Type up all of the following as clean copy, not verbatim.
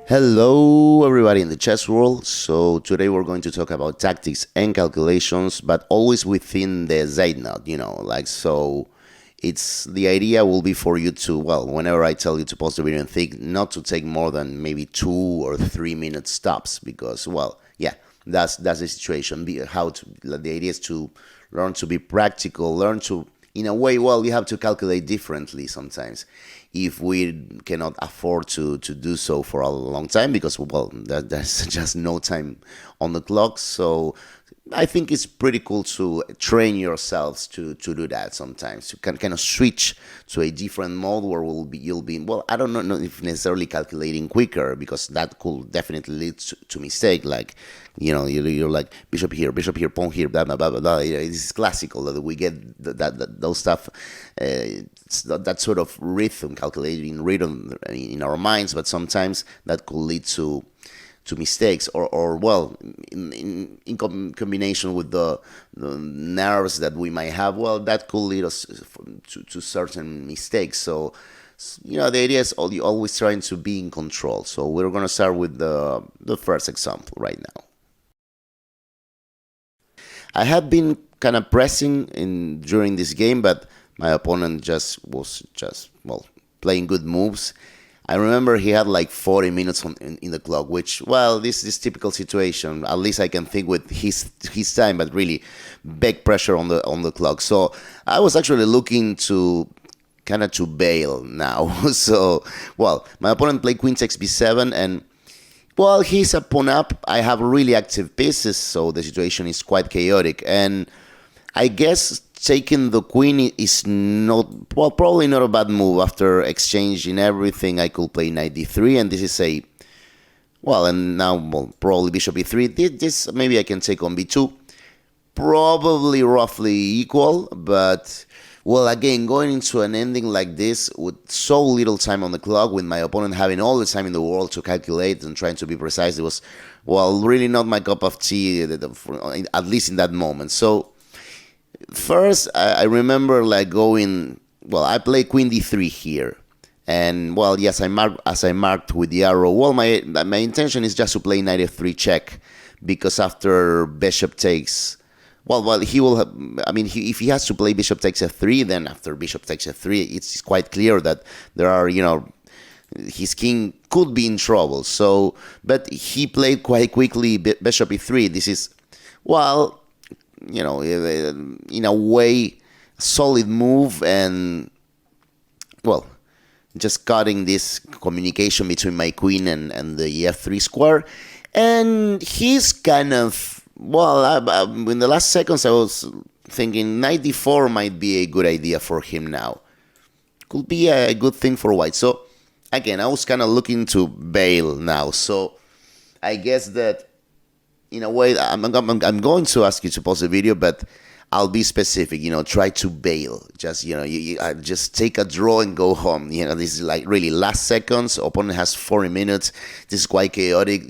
Hello, everybody in the chess world. So today we're going to talk about tactics and calculations, but always within the zeitnot. So. It's the idea will be for you to, well, whenever I tell you to pause the video and think, not to take more than maybe 2 or 3 minute stops, because, well, yeah, that's the situation. The idea is to learn to be practical, learn to, in a way, well, you have to calculate differently sometimes if we cannot afford to do so for a long time, because, well, there's just no time on the clock. So I think it's pretty cool to train yourselves to do that sometimes. You can kind of switch to a different mode where you'll be, well, I don't know if necessarily calculating quicker, because that could definitely lead to mistake. Like, you're like bishop here, pawn here, blah blah blah blah blah. This is classical that we get those stuff, that sort of rhythm, calculating rhythm in our minds, but sometimes that could lead to mistakes, or well, in combination with the nerves that we might have, well, that could lead us to certain mistakes. So, the idea is always trying to be in control. So we're going to start with the first example right now. I had been kind of pressing during this game, but my opponent was well, playing good moves. I remember he had like 40 minutes in the clock, which, well, this is typical situation. At least I can think with his time, but really big pressure on the clock. So I was actually looking to kind of to bail now. So, well, my opponent played queen takes b7, and, well, he's a pawn up. I have really active pieces, so the situation is quite chaotic. And I guess taking the queen is not, well, probably not a bad move. After exchanging everything, I could play knight d3, and this is well, and now, well, probably bishop e3. This maybe I can take on b2. Probably roughly equal, but, well, again, going into an ending like this with so little time on the clock, with my opponent having all the time in the world to calculate and trying to be precise, it was, well, really not my cup of tea, at least in that moment. So first, I remember like going, well, I play queen d3 here. And, well, yes, as I marked with the arrow, well, my intention is just to play knight f3 check, because after bishop takes, well, he will have, if he has to play bishop takes f3, then after bishop takes f3, it's quite clear that there are, his king could be in trouble. So, but he played quite quickly bishop e3. This is, well, in a way, solid move, and, well, just cutting this communication between my queen and the f3 square. And he's kind of, well, in the last seconds I was thinking knight d4 might be a good idea for him now. Could be a good thing for white. So, again, I was kind of looking to bail now. So, I guess that, in a way, I'm going to ask you to pause the video, but I'll be specific. Try to bail. Just just take a draw and go home. This is like really last seconds. Opponent has 40 minutes. This is quite chaotic.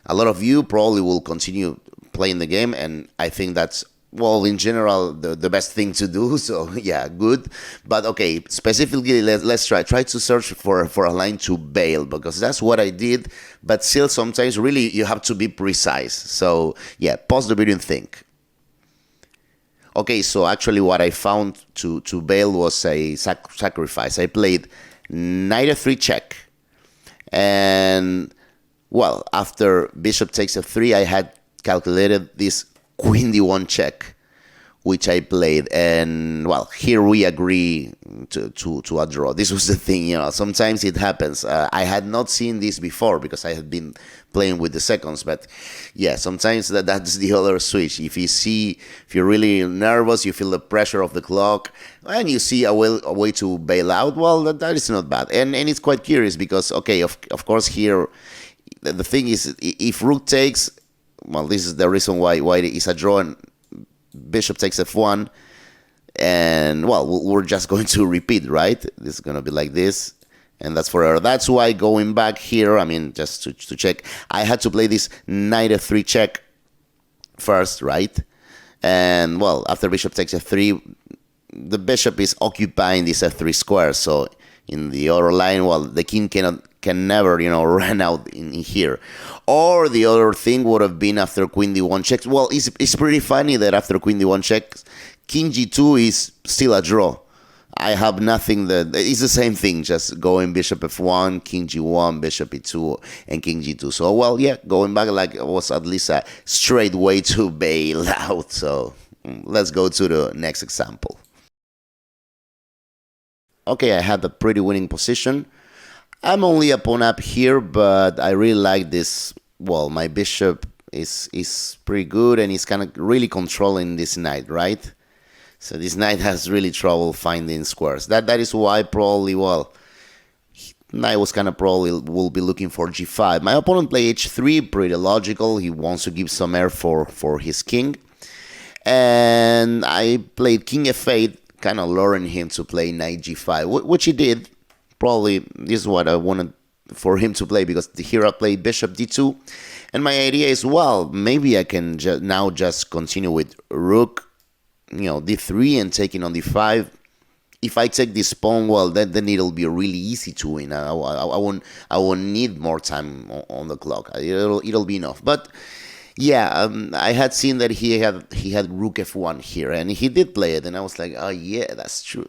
A lot of you probably will continue playing the game, and I think that's, well, in general, the best thing to do. So, yeah, good. But, okay, specifically, let's try to search for a line to bail, because that's what I did. But still, sometimes, really, you have to be precise. So, yeah, pause the video and think. Okay, so actually what I found to bail was a sacrifice. I played knight f3 check. And, well, after bishop takes f3, I had calculated this queen d1 check, which I played, and, well, here we agree to a draw. This was the thing, sometimes it happens. I had not seen this before because I had been playing with the seconds, but yeah, sometimes that's the other switch. If you're really nervous, you feel the pressure of the clock, and you see a way to bail out, well, that is not bad. And it's quite curious because, okay, of course here, the thing is, if rook takes, well, this is the reason why it is a draw, and bishop takes f1, and, well, we're just going to repeat, right? This is going to be like this, and that's forever. That's why going back here, just to check, I had to play this knight f3 check first, right? And, well, after bishop takes f3, the bishop is occupying this f3 square, so in the other line, well, the king cannot can never, run out in here. Or the other thing would have been after queen d1 checks. Well, it's pretty funny that after queen d1 checks, king g2 is still a draw. I have nothing that it's the same thing, just going bishop f1, king g1, bishop e2, and king g2. So, well, yeah, going back, like, it was at least a straight way to bail out. So let's go to the next example. Okay, I had a pretty winning position. I'm only a pawn up here, but I really like this. Well, my bishop is pretty good, and he's kind of really controlling this knight, right? So this knight has really trouble finding squares. That is why probably, well, knight was kind of probably will be looking for g5. My opponent played h3, pretty logical. He wants to give some air for his king. And I played king f8, kind of luring him to play knight g5, which he did. Probably this is what I wanted for him to play, because here I played bishop d2. And my idea is, well, maybe I can now just continue with rook, d3 and taking on d5. If I take this pawn, well, then it'll be really easy to win. I won't need more time on the clock. It'll be enough. But yeah, I had seen that he had rook f1 here, and he did play it, and I was like, oh yeah, that's true.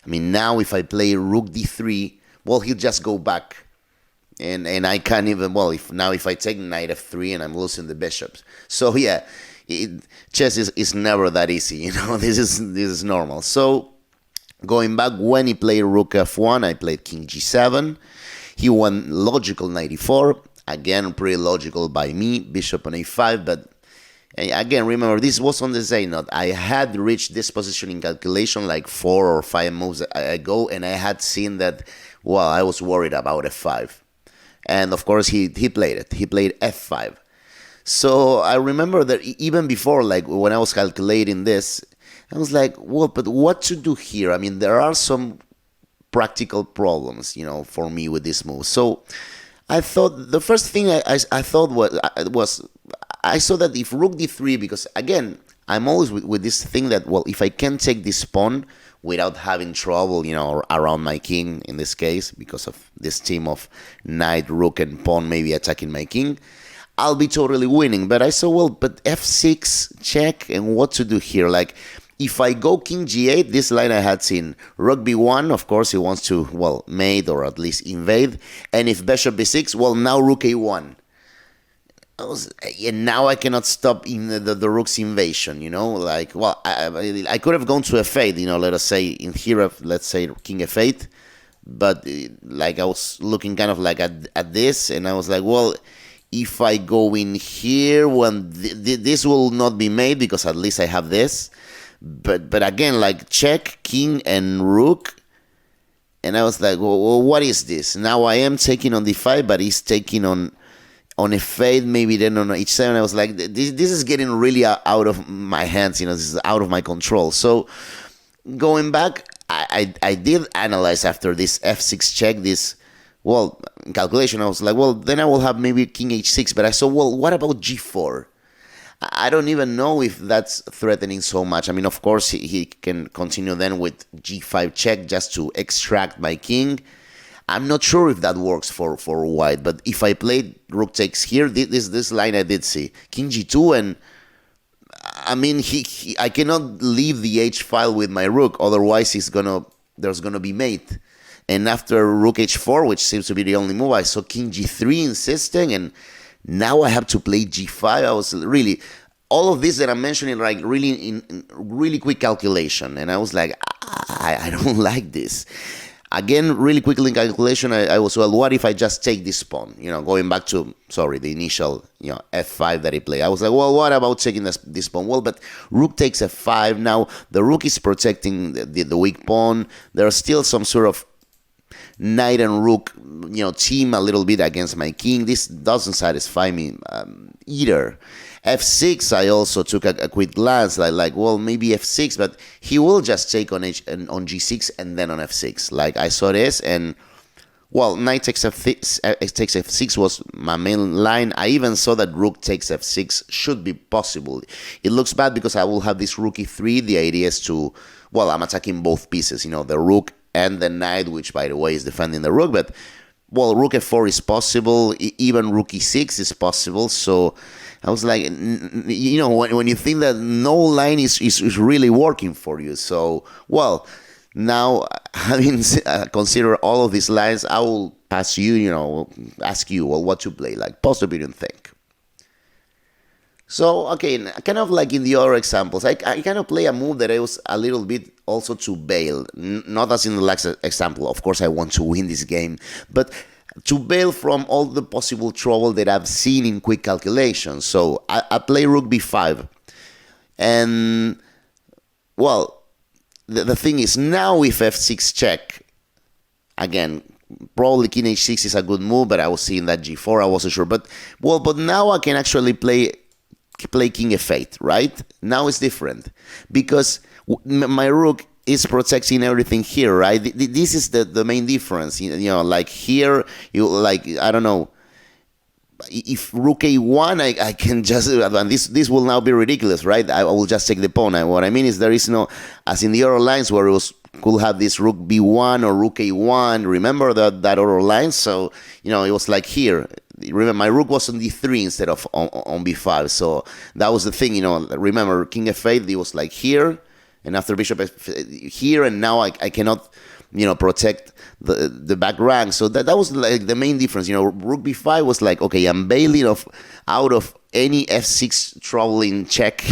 I mean, now if I play rook d3, well, he'll just go back, and I can't even. Well, if I take knight f3 and I'm losing the bishops, so yeah. Chess is never that easy, This is normal. So going back, when he played rook f1, I played king g7. He won logical knight e4. Again, pretty logical by me. Bishop on a5. But again, remember, this was on the zeitnot. I had reached this position in calculation like 4 or 5 moves ago, and I had seen that. Well, I was worried about f5, and of course he played it. He played f5. So I remember that even before, like when I was calculating this, I was like, well, but what to do here? I mean, there are some practical problems, for me with this move. So I thought the first thing I thought was I saw that if rook d3, because again, I'm always with this thing that, well, if I can take this pawn without having trouble, around my king in this case, because of this team of knight, rook, and pawn maybe attacking my king, I'll be totally winning. But I saw, well, but f6 check, and what to do here? Like, if I go king g8, this line I had seen, rook b1, of course he wants to, well, mate or at least invade. And if bishop b6, well, now rook a1. And now I cannot stop in the rook's invasion, Like, well, I could have gone to f8, let us say, in here, let's say king f8. But, like, I was looking kind of like at this, and I was like, well, if I go in here, when this will not be made, because at least I have this. But again, like, check, king and rook. And I was like, well, what is this? Now I am taking on d5, but he's taking on f8, maybe then on h7. I was like, this is getting really out of my hands, this is out of my control. So going back, I did analyze after this f6 check, this. Well, in calculation, I was like, well, then I will have maybe king h6. But I saw, well, what about g4? I don't even know if that's threatening so much. I mean, of course, he can continue then with g5 check just to extract my king. I'm not sure if that works for white. But if I played rook takes here, this line I did see. King g2, and I mean, I cannot leave the h file with my rook. Otherwise, there's gonna be mate. And after rook h4, which seems to be the only move, I saw king g3 insisting, and now I have to play g5. I was really, all of this that I'm mentioning, like really in really quick calculation, and I was like, I don't like this. Again, really quickly in calculation, I was, well, what if I just take this pawn? Going back to, the initial, f5 that he played. I was like, well, what about taking this pawn? Well, but rook takes f5. Now, the rook is protecting the weak pawn. There are still some sort of knight and rook, team a little bit against my king. This doesn't satisfy me either. f6, I also took a quick glance, like, well, maybe f6, but he will just take on g6 and then on f6. Like, I saw this, and, well, knight takes f6 was my main line. I even saw that rook takes f6 should be possible. It looks bad because I will have this rook e3. The idea is to, well, I'm attacking both pieces, the rook and the knight, which, by the way, is defending the rook, but well, rook f4 is possible, even rook e6 is possible. So I was like, when you think that no line is really working for you. So, well, now having considered all of these lines, I will pass you, ask you, well, what to play, like pause the video and think. So, okay, kind of like in the other examples, I kind of play a move that I was a little bit also to bail. Not as in the last example. Of course, I want to win this game, but to bail from all the possible trouble that I've seen in quick calculations. So, I play rook b5. And, well, the thing is, now if f6 check, again, probably king h6 is a good move, but I was seeing that g4, I wasn't sure. But now I can actually play king f8, right? Now it's different because my rook is protecting everything here, right? This is the main difference. Like here, I don't know, if rook a1, I can just, and this will now be ridiculous, right? I will just take the pawn. And what I mean is there is no, as in the other lines where it could have this rook b1 or rook a1. Remember that other line? So, it was like here. Remember, my rook was on d3 instead of on b5. So that was the thing, remember, king f8, it was like here, and after bishop here, and now I cannot, protect the back rank. So that was like the main difference. Rook b5 was like, okay, I'm bailing out of any f6 troubling check,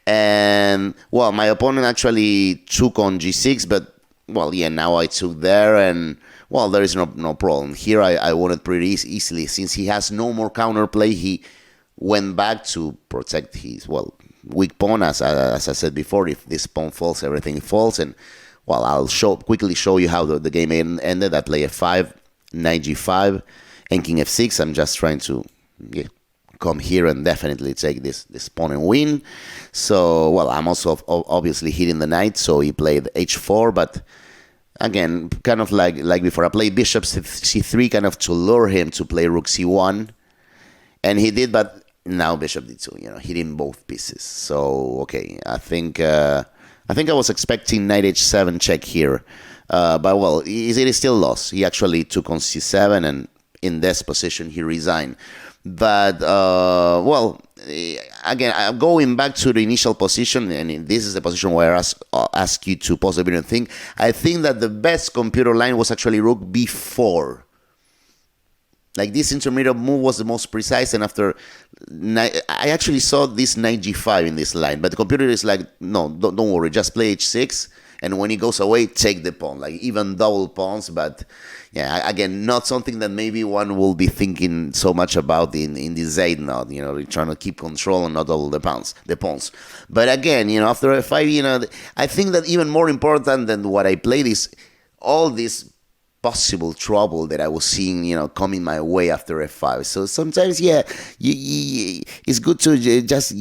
And, well, my opponent actually took on g6, but, well, yeah, now I took there, and, well, there is no problem. Here I won it pretty easily. Since he has no more counterplay, he went back to protect his, well, weak pawn. As I said before, if this pawn falls, everything falls. And, well, I'll quickly show you how the game ended. I play f5, knight g5, and king f6. I'm just trying to come here and definitely take this pawn and win. So, well, I'm also obviously hitting the knight, so he played h4, but again, kind of like before, I played bishop c3 kind of to lure him to play rook c1, and he did, but now bishop d2, hitting both pieces. So, okay, I think I was expecting knight h7 check here, but, well, it is still lost. He actually took on c7, and in this position, he resigned. But, well, again, I'm going back to the initial position, and this is the position where I ask you to pause the video and think. I think that the best computer line was actually rook b4. Like, this intermediate move was the most precise, and after I actually saw this knight g5 in this line, but the computer is like, no, don't worry, just play h6, and when he goes away, take the pawn, like even double pawns. But yeah, again, not something that maybe one will be thinking so much about in the zeitnot, trying to keep control and not double the pawns. But again, after f5, I think that even more important than what I played is all this possible trouble that I was seeing, coming my way after f5. So sometimes, it's good to just,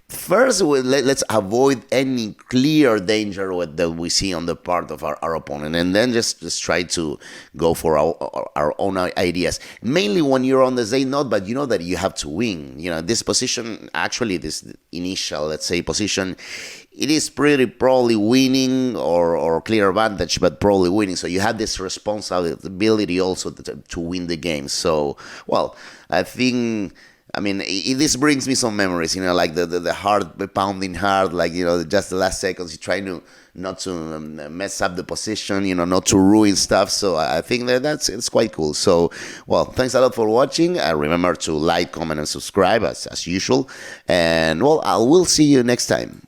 first, let's avoid any clear danger that we see on the part of our opponent, and then just try to go for our own ideas. Mainly when you're on the zeitnot, but you know that you have to win. This position, actually, this initial, let's say, position, it is probably winning or clear advantage, but probably winning. So you have this responsibility also to win the game. So, well, I mean, this brings me some memories, like the heart pounding hard, like, just the last seconds, you're trying not to mess up the position, not to ruin stuff. So I think it's quite cool. So, well, thanks a lot for watching. Remember to like, comment, and subscribe as usual. And, well, I will see you next time.